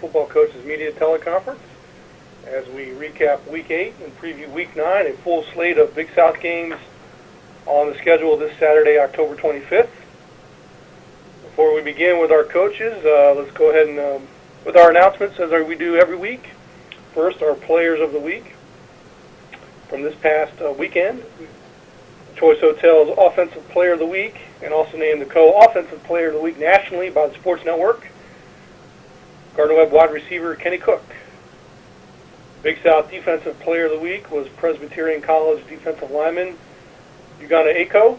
Football Coaches Media Teleconference as we recap Week 8 and preview Week 9, a full slate of Big South games on the schedule this Saturday, October 25th. Before we begin with our coaches, let's go ahead and with our announcements as we do every week. First, our Players of the Week from this past weekend. Choice Hotels Offensive Player of the Week, and also named the Co-Offensive Player of the Week nationally by the Sports Network, Gardner-Webb wide receiver Kenny Cook. Big South Defensive Player of the Week was Presbyterian College defensive lineman Ugana Ako.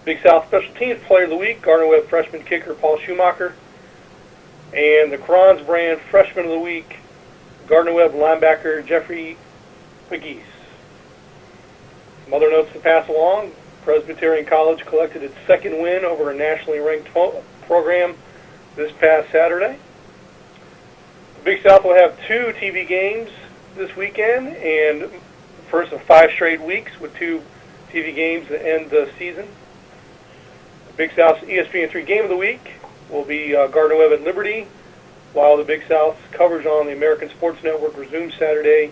Big South Special Teams Player of the Week, Gardner-Webb freshman kicker Paul Schumacher. And the Crons Brand Freshman of the Week, Gardner-Webb linebacker Jeffrey Pegues. Some other notes to pass along. Presbyterian College collected its second win over a nationally ranked program this past Saturday. The Big South will have 2 TV games this weekend, and first of 5 straight weeks with 2 TV games to end the season. The Big South's ESPN3 Game of the Week will be Gardner-Webb at Liberty, while the Big South's coverage on the American Sports Network resumes Saturday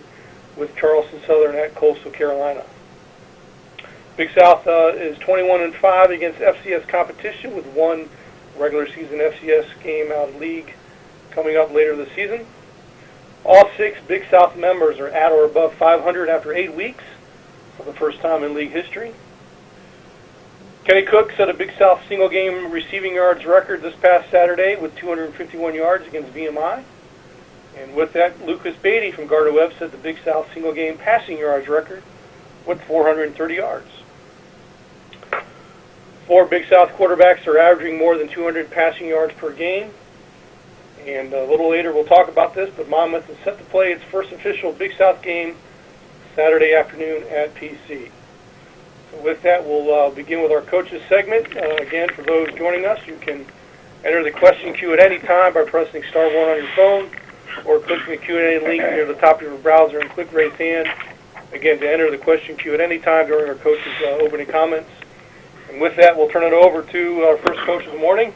with Charleston Southern at Coastal Carolina. Big South is 21-5 against FCS competition with 1 regular season FCS game out of league coming up later this season. All 6 Big South members are at or above 500 after 8 weeks for the first time in league history. Kenny Cook set a Big South single game receiving yards record this past Saturday with 251 yards against VMI. And with that, Lucas Beatty from Gardner-Webb set the Big South single game passing yards record with 430 yards. 4 Big South quarterbacks are averaging more than 200 passing yards per game. And a little later we'll talk about this, but Monmouth is set to play its first official Big South game Saturday afternoon at PC. So with that, we'll begin with our coaches segment. Again, for those joining us, you can enter the question queue at any time by pressing *1 on your phone or clicking the Q&A link near the top of your browser and click raise hand. Again, to enter the question queue at any time during our coaches' opening comments. And with that, we'll turn it over to our first coach of the morning,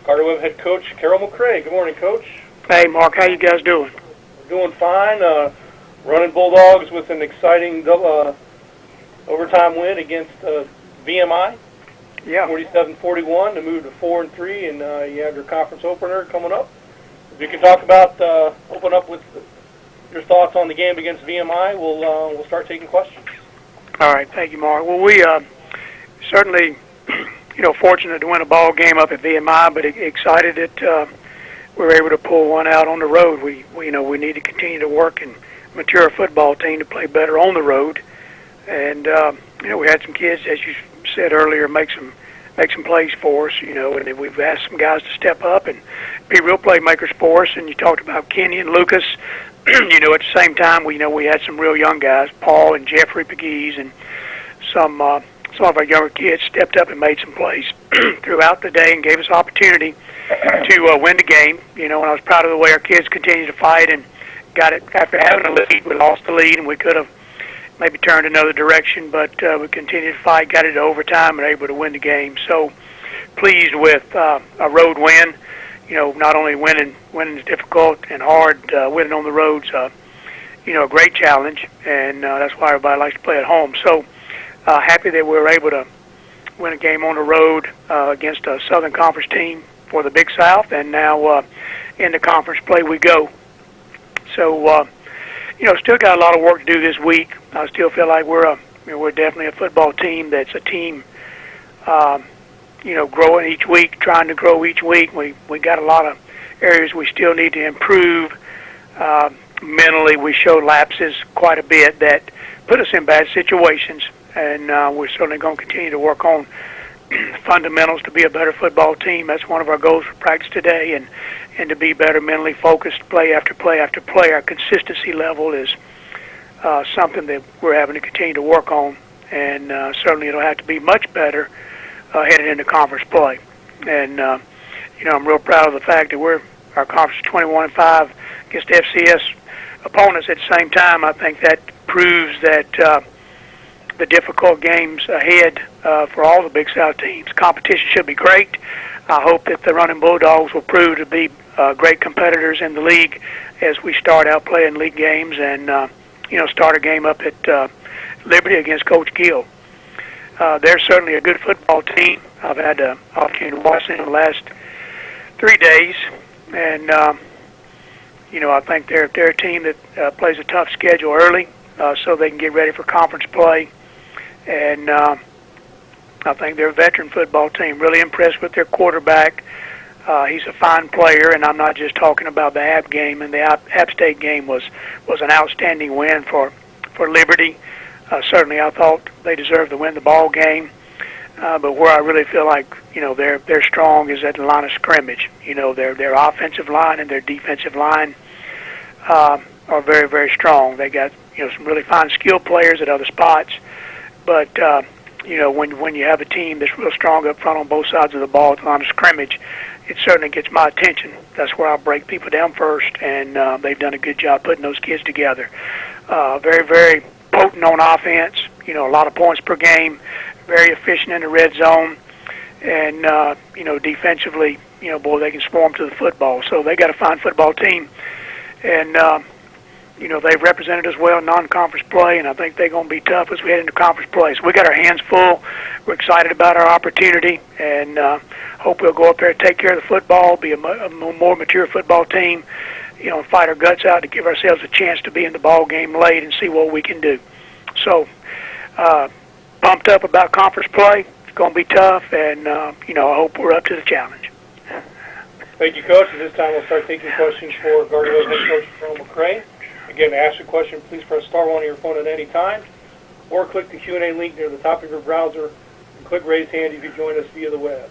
Gardner-Webb head coach Carroll McCray. Good morning, Coach. Hey, Mark. How you guys doing? We're doing fine. Running Bulldogs with an exciting overtime win against VMI. Yeah. 47-41 to move to 4-3, and you have your conference opener coming up. If you can talk about, open up with your thoughts on the game against VMI, we'll start taking questions. All right. Thank you, Mark. Well, we certainly, fortunate to win a ball game up at VMI, but excited that we were able to pull one out on the road. We need to continue to work and mature a football team to play better on the road. And we had some kids, as you said earlier, make some plays for us. And we've asked some guys to step up and be real playmakers for us. And you talked about Kenny and Lucas. At the same time, we had some real young guys, Paul and Jeffrey Pegues, and some of our younger kids stepped up and made some plays throughout the day and gave us opportunity to win the game. And I was proud of the way our kids continued to fight and got it after having a lead. We lost the lead, and we could have maybe turned another direction, but we continued to fight, got it to overtime, and were able to win the game. So pleased with a road win. Not only winning is difficult and hard, winning on the road's a great challenge, and that's why everybody likes to play at home. So happy that we were able to win a game on the road against a Southern Conference team for the Big South, and now in the conference play we go. So, still got a lot of work to do this week. I still feel like we're definitely a football team that's a team, growing each week, trying to grow each week. We got a lot of areas we still need to improve. Mentally, we show lapses quite a bit that put us in bad situations, and we're certainly going to continue to work on fundamentals to be a better football team. That's one of our goals for practice today, and to be better mentally focused play after play after play. Our consistency level is something that we're having to continue to work on, and certainly it'll have to be much better headed into conference play. And I'm real proud of the fact that our conference is 21-5 against FCS opponents at the same time. I think that proves that the difficult games ahead for all the Big South teams. Competition should be great. I hope that the Running Bulldogs will prove to be great competitors in the league as we start out playing league games and, start a game up at Liberty against Coach Gill. They're certainly a good football team. I've had the opportunity to watch them the last 3 days, and I think they're a team that plays a tough schedule early, so they can get ready for conference play. And I think they're a veteran football team. Really impressed with their quarterback. He's a fine player, and I'm not just talking about the App game. And the App State game was an outstanding win for Liberty. Certainly, I thought they deserved to win the ball game. But where I really feel like they're strong is at the line of scrimmage. Their offensive line and their defensive line are very, very strong. They got some really fine skill players at other spots, but when you have a team that's real strong up front on both sides of the ball at the line of scrimmage, it certainly gets my attention. That's where I'll break people down first, and they've done a good job putting those kids together. Very, very potent on offense. A lot of points per game. Very efficient in the red zone, and defensively, boy, they can swarm to the football. So they got a fine football team, and they've represented us well in non-conference play, and I think they're going to be tough as we head into conference play. So we got our hands full. We're excited about our opportunity, and hope we'll go up there and take care of the football, be a more mature football team, fight our guts out to give ourselves a chance to be in the ball game late and see what we can do. So. Pumped up about conference play. It's going to be tough, and I hope we're up to the challenge. Thank you, Coach. At this time, we'll start taking questions for Gardner-Webb head coach Carroll McCray. Again, to ask a question, please press *1 on your phone at any time, or click the Q&A link near the top of your browser and click raise hand if you join us via the web.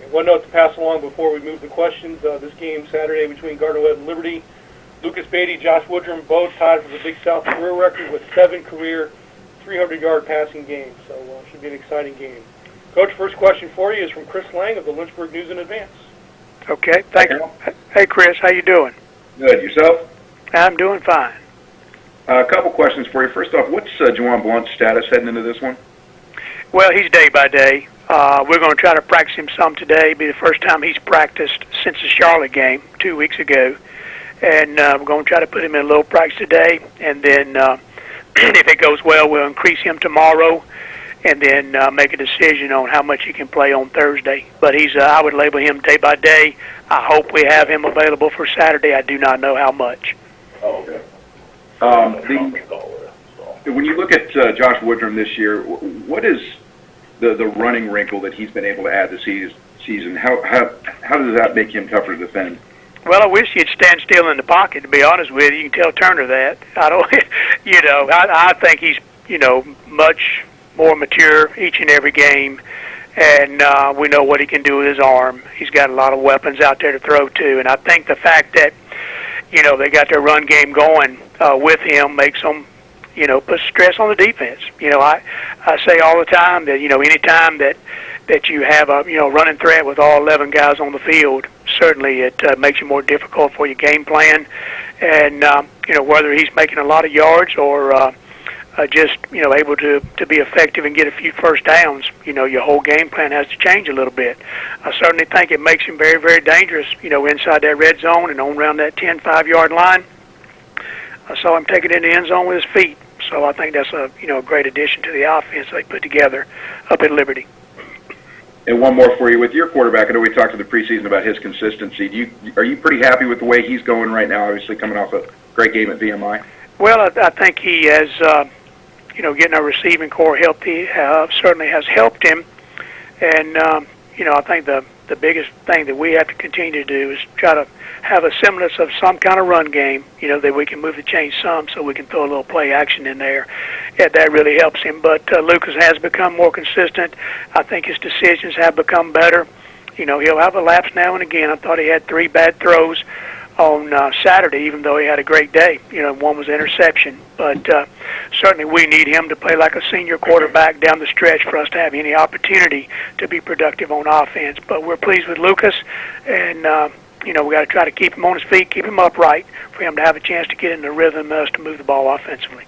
And one note to pass along before we move to questions: this game Saturday between Gardner-Webb and Liberty, Lucas Beatty, Josh Woodrum, both tied for the Big South career record with 7 career 300-yard passing game, so it should be an exciting game. Coach, first question for you is from Chris Lang of the Lynchburg News in Advance. Okay, thank you. Hey, Chris, how you doing? Good. Yourself? I'm doing fine. A couple questions for you. First off, what's Juwan Blunt's status heading into this one? Well, he's day by day. We're going to try to practice him some today. It'll be the first time he's practiced since the Charlotte game 2 weeks ago. And we're going to try to put him in a little practice today, and then if it goes well, we'll increase him tomorrow, and then make a decision on how much he can play on Thursday. But I would label him day by day. I hope we have him available for Saturday. I do not know how much. Oh, okay. When you look at Josh Woodrum this year, what is the running wrinkle that he's been able to add this season? How does that make him tougher to defend? Well, I wish he'd stand still in the pocket, to be honest with you. You can tell Turner that. I think he's, much more mature each and every game, and we know what he can do with his arm. He's got a lot of weapons out there to throw to, and I think the fact that, they got their run game going with him makes them, put stress on the defense. I say all the time that, anytime that you have a, running threat with all 11 guys on the field, certainly it makes it more difficult for your game plan. And, whether he's making a lot of yards or just, able to be effective and get a few first downs, your whole game plan has to change a little bit. I certainly think it makes him very, very dangerous, inside that red zone and on around that 10, 5-yard line. I saw him take it in the end zone with his feet. So I think that's a, great addition to the offense they put together up at Liberty. And one more for you. With your quarterback, I know we talked in the preseason about his consistency. Are you pretty happy with the way he's going right now, obviously coming off a great game at VMI? Well, I think he has, getting our receiving core healthy certainly has helped him. And, I think the biggest thing that we have to continue to do is try to have a semblance of some kind of run game, that we can move the chain some so we can throw a little play action in there. Yeah, that really helps him. But Lucas has become more consistent. I think his decisions have become better. He'll have a lapse now and again. I thought he had 3 bad throws on Saturday, even though he had a great day. One was an interception. But certainly we need him to play like a senior quarterback down the stretch for us to have any opportunity to be productive on offense. But we're pleased with Lucas, and we got to try to keep him on his feet, keep him upright, for him to have a chance to get in the rhythm to move the ball offensively.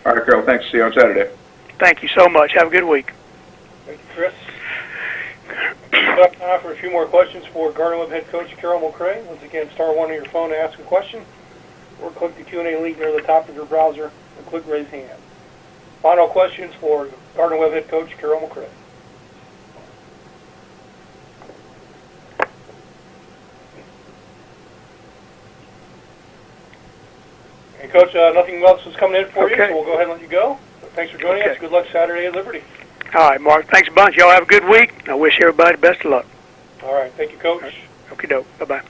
All right, Carroll, thanks. See you on Saturday. Thank you so much. Have a good week. Thank you, Chris. We've got time for a few more questions for Gardner-Webb head coach Carroll McCray. Once again, star 1 on your phone to ask a question, or click the Q&A link near the top of your browser and click raise hand. Final questions for Gardner-Webb head coach Carroll McCray. And Coach, nothing else is coming in for you, so we'll go ahead and let you go. But thanks for joining us. Good luck Saturday at Liberty. All right, Mark. Thanks a bunch. Y'all have a good week. I wish everybody best of luck. All right. Thank you, Coach. Okie doke. Bye-bye.